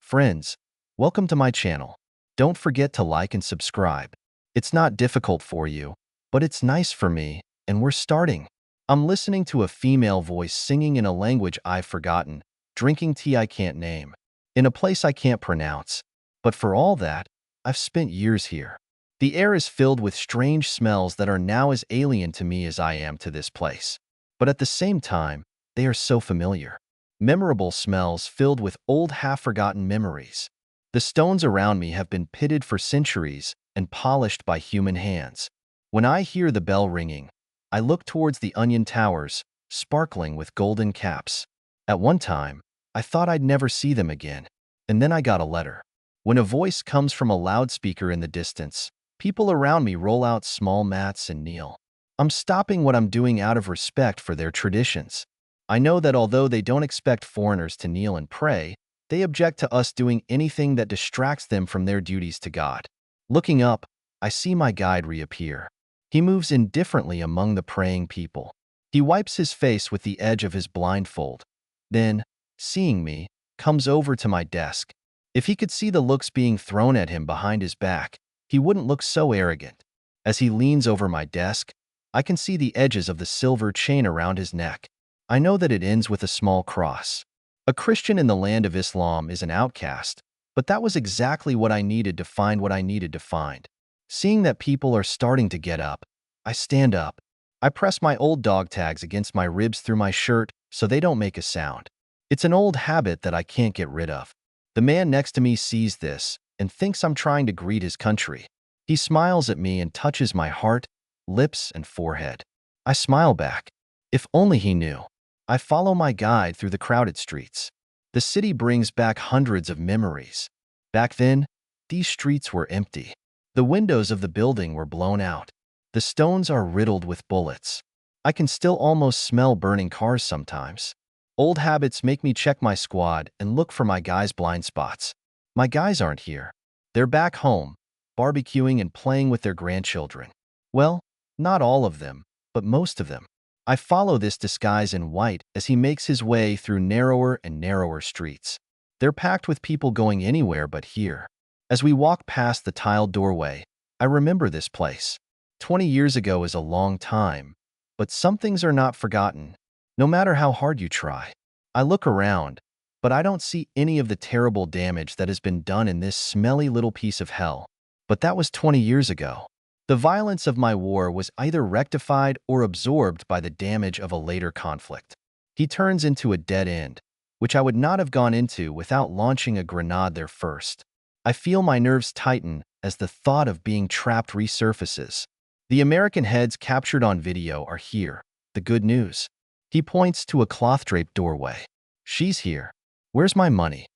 Friends, welcome to my channel. Don't forget to like and subscribe. It's not difficult for you, but it's nice for me, and we're starting. I'm listening to a female voice singing in a language I've forgotten, drinking tea I can't name, in a place I can't pronounce. But for all that, I've spent years here. The air is filled with strange smells that are now as alien to me as I am to this place. But at the same time, they are so familiar. Memorable smells filled with old half-forgotten memories. The stones around me have been pitted for centuries and polished by human hands. When I hear the bell ringing, I look towards the onion towers, sparkling with golden caps. At one time, I thought I'd never see them again, and then I got a letter. When a voice comes from a loudspeaker in the distance, people around me roll out small mats and kneel. I'm stopping what I'm doing out of respect for their traditions. I know that although they don't expect foreigners to kneel and pray, they object to us doing anything that distracts them from their duties to God. Looking up, I see my guide reappear. He moves indifferently among the praying people. He wipes his face with the edge of his blindfold. Then, seeing me, comes over to my desk. If he could see the looks being thrown at him behind his back, he wouldn't look so arrogant. As he leans over my desk, I can see the edges of the silver chain around his neck. I know that it ends with a small cross. A Christian in the land of Islam is an outcast, but that was exactly what I needed to find what I needed to find. Seeing that people are starting to get up, I stand up. I press my old dog tags against my ribs through my shirt so they don't make a sound. It's an old habit that I can't get rid of. The man next to me sees this and thinks I'm trying to greet his country. He smiles at me and touches my heart, lips, and forehead. I smile back. If only he knew. I follow my guide through the crowded streets. The city brings back hundreds of memories. Back then, these streets were empty. The windows of the building were blown out. The stones are riddled with bullets. I can still almost smell burning cars sometimes. Old habits make me check my squad and look for my guys' blind spots. My guys aren't here. They're back home, barbecuing and playing with their grandchildren. Well, not all of them, but most of them. I follow this disguise in white as he makes his way through narrower and narrower streets. They're packed with people going anywhere but here. As we walk past the tiled doorway, I remember this place. 20 years ago is a long time, but some things are not forgotten, no matter how hard you try. I look around, but I don't see any of the terrible damage that has been done in this smelly little piece of hell. But that was 20 years ago. The violence of my war was either rectified or absorbed by the damage of a later conflict. He turns into a dead end, which I would not have gone into without launching a grenade there first. I feel my nerves tighten as the thought of being trapped resurfaces. The American heads captured on video are here. The good news. He points to a cloth-draped doorway. She's here. Where's my money?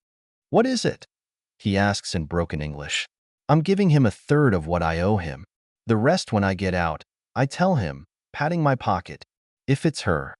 What is it? He asks in broken English. I'm giving him a third of what I owe him. The rest when I get out, I tell him, patting my pocket. If it's her.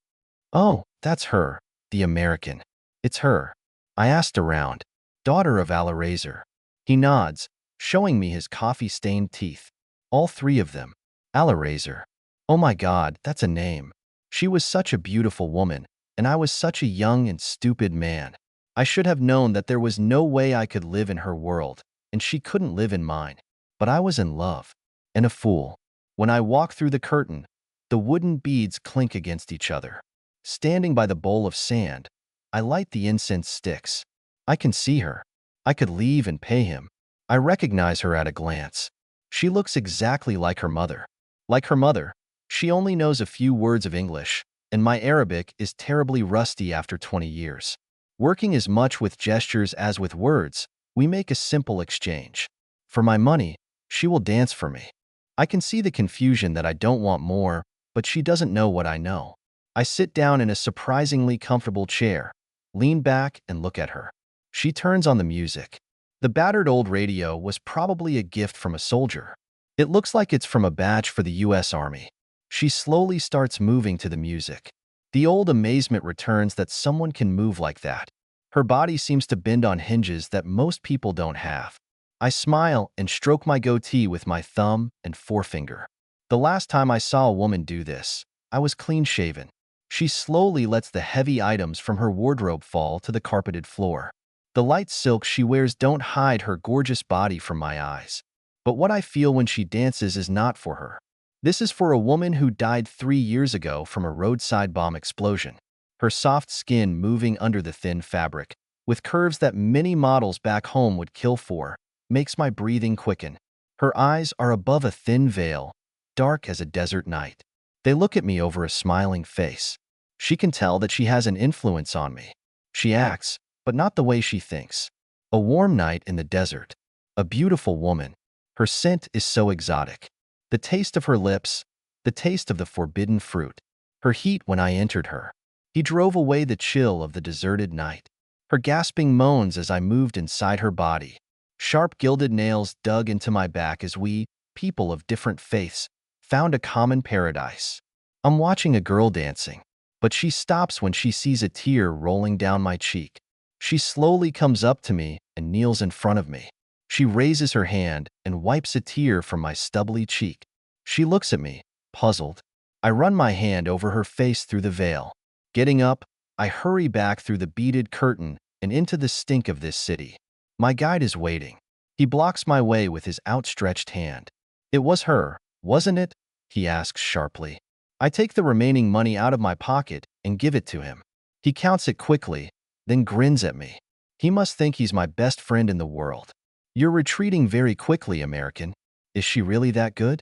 Oh, that's her, the American. It's her. I asked around. Daughter of Alarazar. He nods, showing me his coffee-stained teeth. All three of them. Alarazar. Oh my God, that's a name. She was such a beautiful woman, and I was such a young and stupid man. I should have known that there was no way I could live in her world, and she couldn't live in mine. But I was in love. And a fool. When I walk through the curtain, the wooden beads clink against each other. Standing by the bowl of sand, I light the incense sticks. I can see her. I could leave and pay him. I recognize her at a glance. She looks exactly like her mother. Like her mother, she only knows a few words of English, and my Arabic is terribly rusty after 20 years. Working as much with gestures as with words, we make a simple exchange. For my money, she will dance for me. I can see the confusion that I don't want more, but she doesn't know what I know. I sit down in a surprisingly comfortable chair, lean back, and look at her. She turns on the music. The battered old radio was probably a gift from a soldier. It looks like it's from a badge for the U.S. Army. She slowly starts moving to the music. The old amazement returns that someone can move like that. Her body seems to bend on hinges that most people don't have. I smile and stroke my goatee with my thumb and forefinger. The last time I saw a woman do this, I was clean-shaven. She slowly lets the heavy items from her wardrobe fall to the carpeted floor. The light silks she wears don't hide her gorgeous body from my eyes. But what I feel when she dances is not for her. This is for a woman who died 3 years ago from a roadside bomb explosion. Her soft skin moving under the thin fabric, with curves that many models back home would kill for, makes my breathing quicken. Her eyes are above a thin veil, dark as a desert night. They look at me over a smiling face. She can tell that she has an influence on me. She acts, but not the way she thinks. A warm night in the desert. A beautiful woman. Her scent is so exotic. The taste of her lips, the taste of the forbidden fruit. Her heat when I entered her. He drove away the chill of the deserted night. Her gasping moans as I moved inside her body. Sharp gilded nails dug into my back as we, people of different faiths, found a common paradise. I'm watching a girl dancing, but she stops when she sees a tear rolling down my cheek. She slowly comes up to me and kneels in front of me. She raises her hand and wipes a tear from my stubbly cheek. She looks at me, puzzled. I run my hand over her face through the veil. Getting up, I hurry back through the beaded curtain and into the stink of this city. My guide is waiting. He blocks my way with his outstretched hand. "It was her, wasn't it?" he asks sharply. I take the remaining money out of my pocket and give it to him. He counts it quickly, then grins at me. He must think he's my best friend in the world. "You're retreating very quickly, American. Is she really that good?"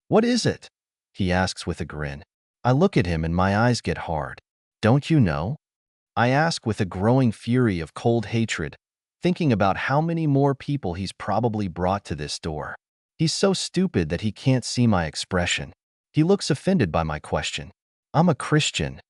"What is it?" he asks with a grin. I look at him and my eyes get hard. "Don't you know?" I ask with a growing fury of cold hatred, thinking about how many more people he's probably brought to this door. He's so stupid that he can't see my expression. He looks offended by my question. "I'm a Christian.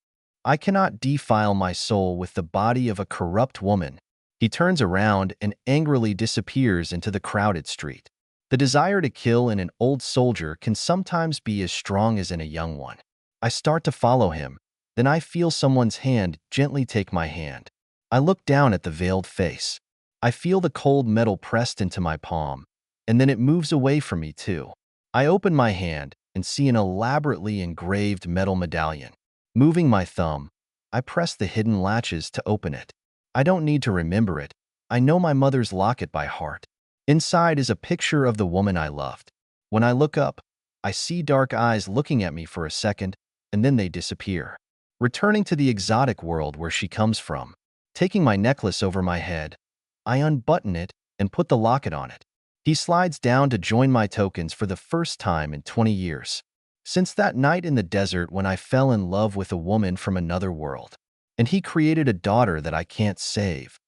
I cannot defile my soul with the body of a corrupt woman." He turns around and angrily disappears into the crowded street. The desire to kill in an old soldier can sometimes be as strong as in a young one. I start to follow him, then I feel someone's hand gently take my hand. I look down at the veiled face. I feel the cold metal pressed into my palm, and then it moves away from me too. I open my hand and see an elaborately engraved metal medallion. Moving my thumb, I press the hidden latches to open it. I don't need to remember it. I know my mother's locket by heart. Inside is a picture of the woman I loved. When I look up, I see dark eyes looking at me for a second, and then they disappear, returning to the exotic world where she comes from. Taking my necklace over my head, I unbutton it and put the locket on it. He slides down to join my tokens for the first time in 20 years. Since that night in the desert when I fell in love with a woman from another world. And he created a daughter that I can't save.